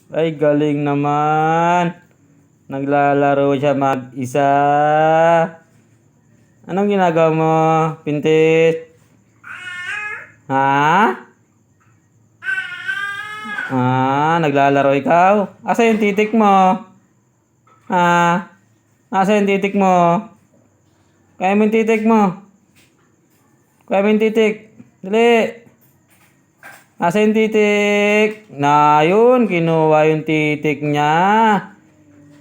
Ay, galing naman. Naglalaro siya mag-isa. Anong ginagawa mo, Pintis? Ha? Naglalaro ikaw? Asa yung titik mo? Ha? Asa yung titik mo? Kaya mo yung titik mo? Kaya mo yung titik? Dali! Asa yung titik? Na, yun. Kinuha yung titik niya.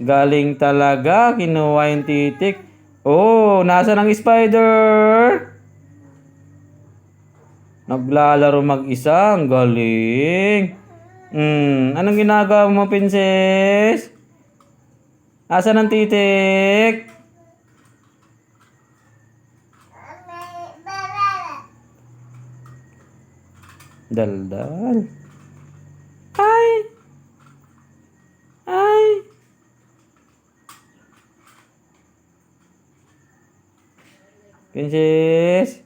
Galing talaga. Kinuha yung titik. Oh, nasa ng spider? Naglalaro mag-isa. Ang galing. Anong ginagawa mo, Princess? Asa ng titik? Daldal. Ay! Ay! Princess?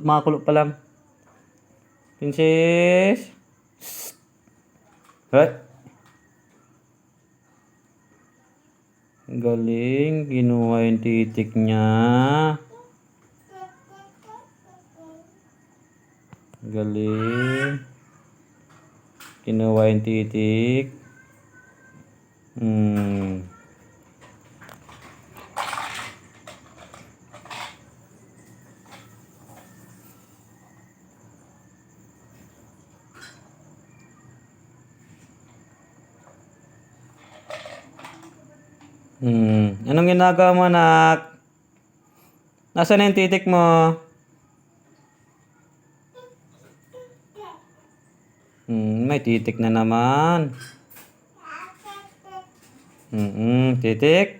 Makulot pa lang. Princess? Hey! Galing. Kinuha yung titik niya. Galing. Kinuha yung titik. Anong ginagawa mo, anak? Nasaan na yung titik mo? May titik na naman. Titik.